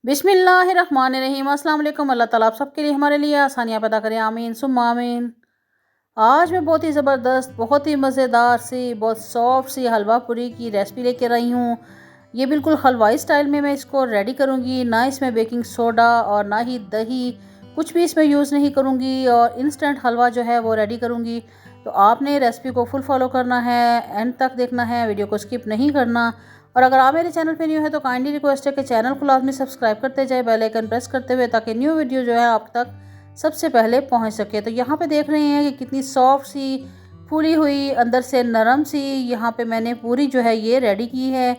बिस्मिल्लाहिर्रहमानिर्रहीम। अस्सलाम वालेकुम। अल्लाह ताला आप सबके लिए हमारे लिए आसानियाँ पैदा करें, आमीन सुम्मा आमीन। आज मैं बहुत ही ज़बरदस्त, बहुत ही मज़ेदार सी, बहुत सॉफ्ट सी हलवा पूरी की रेसिपी लेकर आई हूँ। ये बिल्कुल हलवाई स्टाइल में मैं इसको रेडी करूँगी। ना इसमें बेकिंग सोडा और ना ही दही, कुछ भी इसमें यूज़ नहीं करूँगी और इंस्टेंट हलवा जो है वो रेडी करूँगी। तो आपने रेसिपी को फुल फॉलो करना है, एंड तक देखना है, वीडियो को स्किप नहीं करना। और अगर आप मेरे चैनल पे न्यू है तो काइंडली रिक्वेस्ट है कि चैनल को लाजमी सब्सक्राइब करते जाए, बेल आइकन प्रेस करते हुए, ताकि न्यू वीडियो जो है आप तक सबसे पहले पहुंच सके। तो यहाँ पे देख रहे हैं कि कितनी सॉफ्ट सी, फूली हुई, अंदर से नरम सी यहाँ पे मैंने पूरी जो है ये रेडी की है।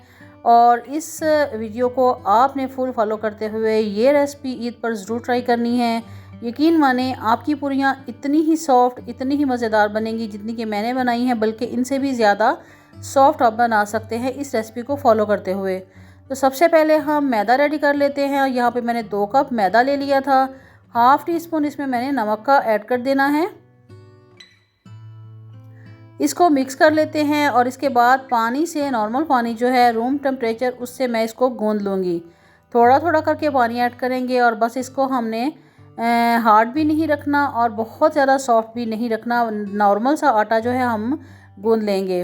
और इस वीडियो को आपने फुल फॉलो करते हुए ये रेसिपी ईद पर ज़रूर ट्राई करनी है। यकीन माने आपकी पूरियाँ इतनी ही सॉफ्ट, इतनी ही मज़ेदार बनेंगी जितनी कि मैंने बनाई हैं, बल्कि इनसे भी ज़्यादा सॉफ्ट आप बना सकते हैं इस रेसिपी को फॉलो करते हुए। तो सबसे पहले हम मैदा रेडी कर लेते हैं। यहाँ पे मैंने 2 कप मैदा ले लिया था। हाफ़ टी स्पून इसमें मैंने नमक का ऐड कर देना है। इसको मिक्स कर लेते हैं और इसके बाद पानी से, नॉर्मल पानी जो है रूम टेम्परेचर, उससे मैं इसको गूंद लूँगी। थोड़ा थोड़ा करके पानी ऐड करेंगे और बस इसको हमने हार्ड भी नहीं रखना और बहुत ज़्यादा सॉफ्ट भी नहीं रखना। नॉर्मल सा आटा जो है हम गूंद लेंगे।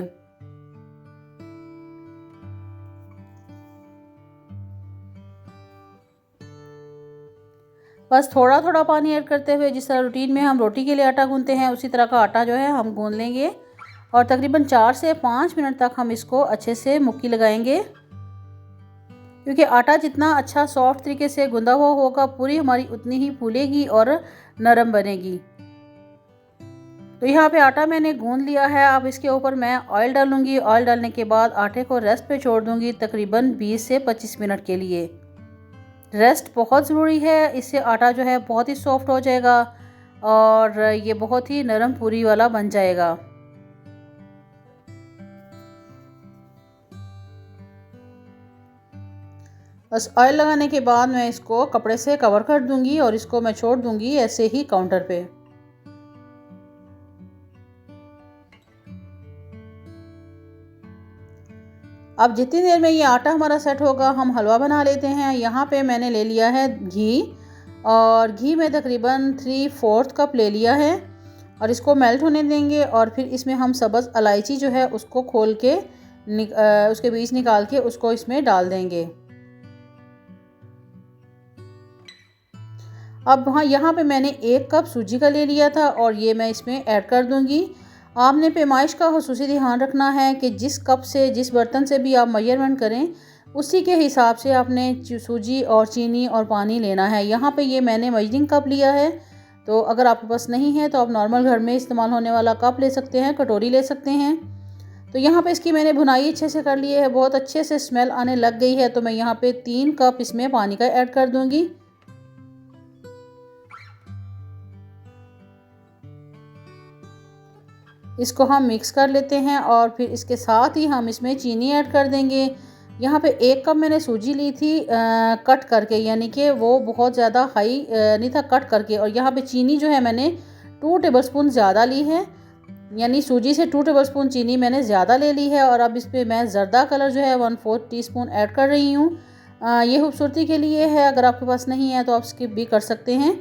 बस थोड़ा थोड़ा पानी ऐड करते हुए, जिस तरह रूटीन में हम रोटी के लिए आटा गूंदते हैं, उसी तरह का आटा जो है हम गूंद लेंगे। और तकरीबन 4 से 5 मिनट तक हम इसको अच्छे से मुक्की लगाएंगे, क्योंकि आटा जितना अच्छा सॉफ्ट तरीके से गूंदा हुआ होगा, पूरी हमारी उतनी ही फूलेगी और नरम बनेगी। तो यहाँ पे आटा मैंने गूंद लिया है। अब इसके ऊपर मैं ऑयल डालूंगी। ऑयल डालने के बाद आटे को रेस्ट पे छोड़ दूंगी तकरीबन 20 से 25 मिनट के लिए। रेस्ट बहुत ज़रूरी है, इससे आटा जो है बहुत ही सॉफ्ट हो जाएगा और ये बहुत ही नरम पूरी वाला बन जाएगा। बस ऑयल लगाने के बाद मैं इसको कपड़े से कवर कर दूंगी और इसको मैं छोड़ दूंगी ऐसे ही काउंटर पे। अब जितनी देर में ये आटा हमारा सेट होगा, हम हलवा बना लेते हैं। यहाँ पे मैंने ले लिया है घी, और घी में तकरीबन 3/4 कप ले लिया है और इसको मेल्ट होने देंगे। और फिर इसमें हम सब्ज़ इलायची जो है उसको खोल के उसके बीज निकाल के उसको इसमें डाल देंगे। अब यहाँ पे मैंने 1 कप सूजी का ले लिया था और ये मैं इसमें ऐड कर दूंगी। आपने पैमाइश का खुसूसी ध्यान रखना है कि जिस कप से, जिस बर्तन से भी आप मेजरमेंट करें, उसी के हिसाब से आपने सूजी और चीनी और पानी लेना है। यहाँ पे ये मैंने मेजरिंग कप लिया है। तो अगर आपके पास नहीं है तो आप नॉर्मल घर में इस्तेमाल होने वाला कप ले सकते हैं, कटोरी ले सकते हैं। तो यहाँ पे इसकी मैंने भुनाई अच्छे से कर ली है, बहुत अच्छे से स्मेल आने लग गई है। तो मैं यहाँ पे 3 कप इसमें पानी का ऐड कर दूँगी। इसको हम मिक्स कर लेते हैं और फिर इसके साथ ही हम इसमें चीनी ऐड कर देंगे। यहाँ पे 1 कप मैंने सूजी ली थी कट करके, यानी कि वो बहुत ज़्यादा हाई नहीं था, कट करके। और यहाँ पे चीनी जो है मैंने 2 टेबलस्पून ज़्यादा ली है, यानी सूजी से 2 टेबलस्पून चीनी मैंने ज़्यादा ले ली है। और अब इस पर मैं ज़र्दा कलर जो है 1/4 टीस्पून ऐड कर रही हूँ। ये खूबसूरती के लिए है, अगर आपके पास नहीं है तो आप स्किप भी कर सकते हैं।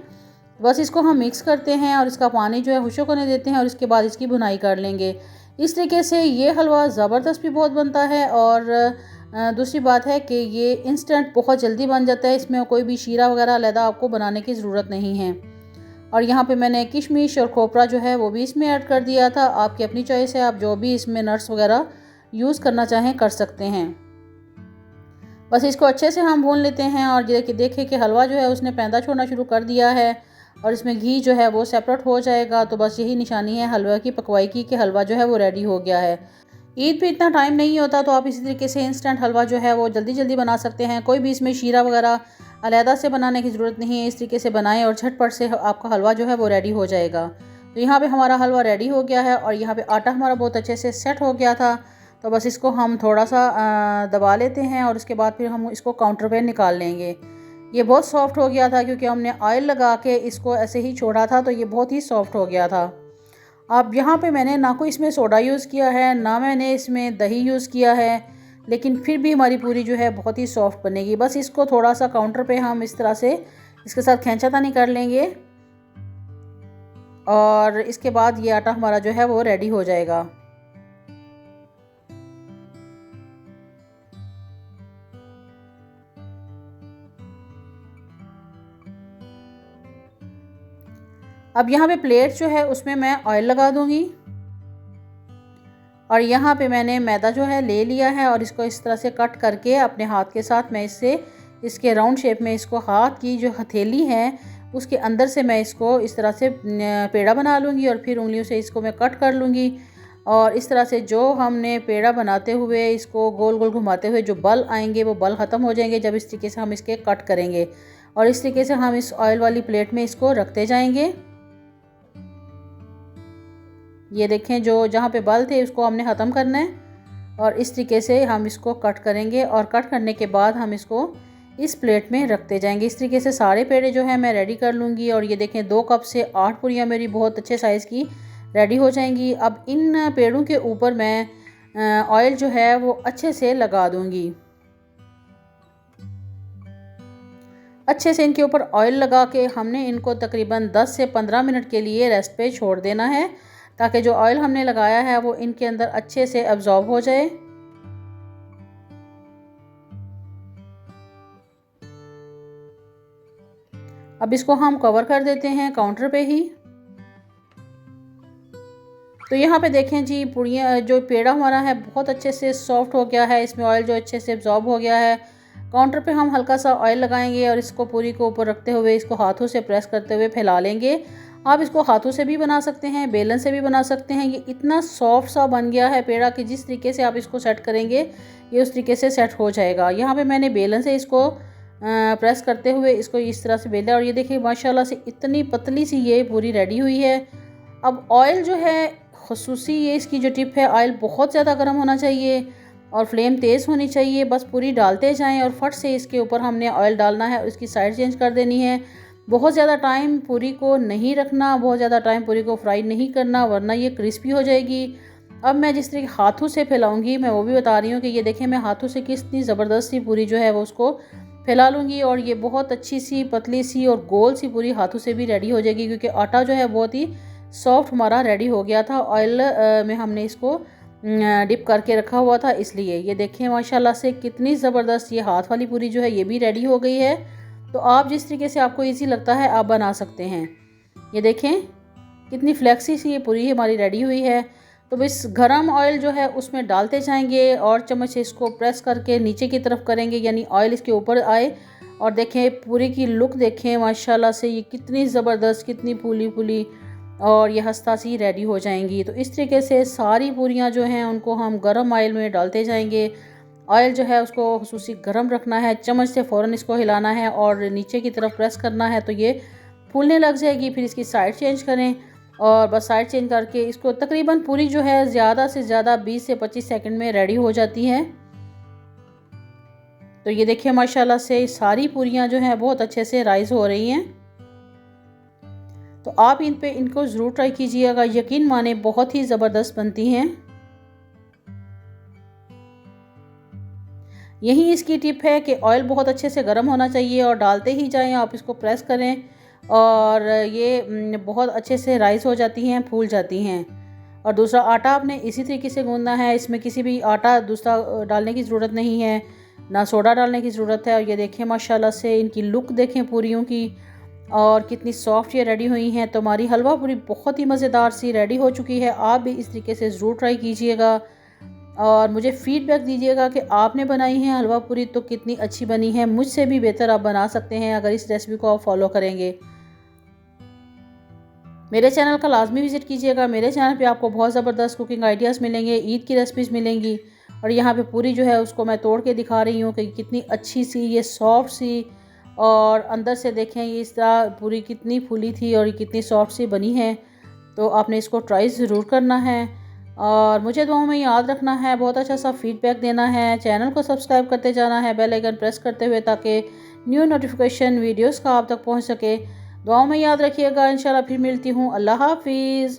बस इसको हम मिक्स करते हैं और इसका पानी जो है खुश्क होने देते हैं और इसके बाद इसकी भुनाई कर लेंगे। इस तरीके से ये हलवा ज़बरदस्त भी बहुत बनता है और दूसरी बात है कि ये इंस्टेंट बहुत जल्दी बन जाता है। इसमें कोई भी शीरा वगैरह अलहदा आपको बनाने की ज़रूरत नहीं है। और यहाँ पे मैंने किशमिश और खोपरा जो है वो भी इसमें ऐड कर दिया था। आपकी अपनी चॉइस है, आप जो भी इसमें नट्स वगैरह यूज़ करना चाहें कर सकते हैं। बस इसको अच्छे से हम भून लेते हैं और देखें कि हलवा जो है उसने पैंदा छोड़ना शुरू कर दिया है और इसमें घी जो है वो सेपरेट हो जाएगा। तो बस यही निशानी है हलवा की पकवाई की कि हलवा जो है वो रेडी हो गया है। ईद पे इतना टाइम नहीं होता, तो आप इसी तरीके से इंस्टेंट हलवा जो है वो जल्दी जल्दी बना सकते हैं। कोई भी इसमें शीरा वगैरह अलहदा से बनाने की ज़रूरत नहीं है। इस तरीके से बनाएं और झटपट से आपका हलवा जो है वो रेडी हो जाएगा। तो यहाँ पे हमारा हलवा रेडी हो गया है और यहाँ पे आटा हमारा बहुत अच्छे से सेट हो गया था। तो बस इसको हम थोड़ा सा दबा लेते हैं और उसके बाद फिर हम इसको काउंटर पे निकाल लेंगे। ये बहुत सॉफ्ट हो गया था क्योंकि हमने ऑयल लगा के इसको ऐसे ही छोड़ा था, तो ये बहुत ही सॉफ्ट हो गया था। अब यहाँ पे मैंने ना कोई इसमें सोडा यूज़ किया है, ना मैंने इसमें दही यूज़ किया है, लेकिन फिर भी हमारी पूरी जो है बहुत ही सॉफ्ट बनेगी। बस इसको थोड़ा सा काउंटर पे हम इस तरह से इसके साथ खींचातानी कर लेंगे और इसके बाद ये आटा हमारा जो है वो रेडी हो जाएगा। अब यहाँ पे प्लेट जो है उसमें मैं ऑयल लगा दूँगी और यहाँ पे मैंने मैदा जो है ले लिया है और इसको इस तरह से कट करके अपने हाथ के साथ मैं इसके राउंड शेप में इसको हाथ की जो हथेली है उसके अंदर से मैं इसको इस तरह से पेड़ा बना लूँगी और फिर उंगलियों से इसको मैं कट कर लूँगी। और इस तरह से जो हमने पेड़ा बनाते हुए इसको गोल गोल घुमाते हुए जो बल आएंगे वो बल ख़त्म हो जाएंगे जब इस तरीके से हम इसके कट करेंगे। और इस तरीके से हम इस ऑयल वाली प्लेट में इसको रखते जाएंगे। ये देखें, जो जहाँ पे बल थे उसको हमने ख़त्म करना है और इस तरीके से हम इसको कट करेंगे और कट करने के बाद हम इसको इस प्लेट में रखते जाएंगे। इस तरीके से सारे पेड़े जो है मैं रेडी कर लूँगी। और ये देखें 2 कप से 8 पूरियाँ मेरी बहुत अच्छे साइज़ की रेडी हो जाएंगी। अब इन पेड़ों के ऊपर मैं ऑयल जो है वो अच्छे से लगा दूँगी। अच्छे से इनके ऊपर ऑयल लगा के हमने इनको तकरीबन 10 से 15 मिनट के लिए रेस्ट पे छोड़ देना है ताकि जो ऑयल हमने लगाया है वो इनके अंदर अच्छे से अब्जॉर्ब हो जाए। अब इसको हम कवर कर देते हैं काउंटर पे ही। तो यहाँ पे देखें जी, पूड़ियाँ जो पेड़ा हमारा है बहुत अच्छे से सॉफ्ट हो गया है, इसमें ऑयल जो अच्छे से अब्जॉर्ब हो गया है। काउंटर पे हम हल्का सा ऑयल लगाएंगे और इसको पूरी को ऊपर रखते हुए इसको हाथों से प्रेस करते हुए फैला लेंगे। आप इसको हाथों से भी बना सकते हैं, बेलन से भी बना सकते हैं। ये इतना सॉफ्ट सा बन गया है पेड़ा कि जिस तरीके से आप इसको सेट करेंगे ये उस तरीके से सेट हो जाएगा। यहाँ पे मैंने बेलन से इसको प्रेस करते हुए इसको इस तरह से बेला और ये देखिए माशाल्लाह से इतनी पतली सी ये पूरी रेडी हुई है। अब ऑयल जो है ख़ुसूसी ये इसकी जो टिप है, ऑयल बहुत ज़्यादा गर्म होना चाहिए और फ्लेम तेज़ होनी चाहिए। बस पूरी डालते जाएं और फट से इसके ऊपर हमने ऑयल डालना है, उसकी साइड चेंज कर देनी है। बहुत ज़्यादा टाइम पूरी को नहीं रखना, बहुत ज़्यादा टाइम पूरी को फ्राई नहीं करना वरना ये क्रिस्पी हो जाएगी। अब मैं जिस तरीके हाथों से फैलाऊंगी मैं वो भी बता रही हूँ कि ये देखें मैं हाथों से कितनी ज़बरदस्त सी पूरी जो है वो उसको फैला लूँगी और ये बहुत अच्छी सी पतली सी और गोल सी पूरी हाथों से भी रेडी हो जाएगी क्योंकि आटा जो है बहुत ही सॉफ्ट हमारा रेडी हो गया था। ऑयल में हमने इसको डिप करके रखा हुआ था इसलिए। ये देखें माशाल्लाह से कितनी ज़बरदस्त ये हाथ वाली पूरी जो है ये भी रेडी हो गई है। तो आप जिस तरीके से आपको इजी लगता है आप बना सकते हैं। ये देखें कितनी फ्लेक्सी सी ये पूरी हमारी रेडी हुई है। तो बस गरम ऑयल जो है उसमें डालते जाएंगे और चम्मच से इसको प्रेस करके नीचे की तरफ करेंगे यानी ऑयल इसके ऊपर आए। और देखें पूरी की लुक देखें माशाल्लाह से ये कितनी ज़बरदस्त, कितनी फूली फूली और ये हस्ता सी रेडी हो जाएंगी। तो इस तरीके से सारी पूरियाँ जो हैं उनको हम गरम ऑयल में डालते जाएंगे। ऑयल जो है उसको खुसूसी गरम रखना है, चम्मच से फ़ौरन इसको हिलाना है और नीचे की तरफ प्रेस करना है तो ये फूलने लग जाएगी। फिर इसकी साइड चेंज करें और बस साइड चेंज करके इसको तकरीबन पूरी जो है ज़्यादा से ज़्यादा 20 से 25 सेकंड में रेडी हो जाती है। तो ये देखिए माशाल्लाह से सारी पूरियाँ जो हैं बहुत अच्छे से राइज़ हो रही हैं। तो आप इनको ज़रूर ट्राई कीजिएगा, यकीन माने बहुत ही ज़बरदस्त बनती हैं। यही इसकी टिप है कि ऑयल बहुत अच्छे से गर्म होना चाहिए और डालते ही जाएं, आप इसको प्रेस करें और ये बहुत अच्छे से राइस हो जाती हैं, फूल जाती हैं। और दूसरा आटा आपने इसी तरीके से गूंदना है, इसमें किसी भी आटा दूसरा डालने की ज़रूरत नहीं है, ना सोडा डालने की ज़रूरत है। और ये देखें माशाल्लाह से इनकी लुक देखें पूरियों की और कितनी सॉफ्ट ये रेडी हुई हैं। तो हमारी हलवा पूरी बहुत ही मज़ेदार सी रेडी हो चुकी है। आप भी इस तरीके से ज़रूर ट्राई कीजिएगा और मुझे फ़ीडबैक दीजिएगा कि आपने बनाई है हलवा पूरी तो कितनी अच्छी बनी है। मुझसे भी बेहतर आप बना सकते हैं अगर इस रेसिपी को आप फॉलो करेंगे। मेरे चैनल का लाजमी विज़िट कीजिएगा। मेरे चैनल पे आपको बहुत ज़बरदस्त कुकिंग आइडियाज़ मिलेंगे, ईद की रेसिपीज़ मिलेंगी। और यहाँ पे पूरी जो है उसको मैं तोड़ के दिखा रही हूँ कि कितनी अच्छी सी ये सॉफ्ट सी और अंदर से देखें ये इस तरह पूरी कितनी फूली थी और कितनी सॉफ्ट सी बनी है। तो आपने इसको ट्राई ज़रूर करना है और मुझे दुआओं में याद रखना है, बहुत अच्छा सा फीडबैक देना है, चैनल को सब्सक्राइब करते जाना है बेल आइकन प्रेस करते हुए ताकि न्यू नोटिफिकेशन वीडियोस का आप तक पहुंच सके। दुआओं में याद रखिएगा। इंशाल्लाह फिर मिलती हूँ। अल्लाह हाफिज़।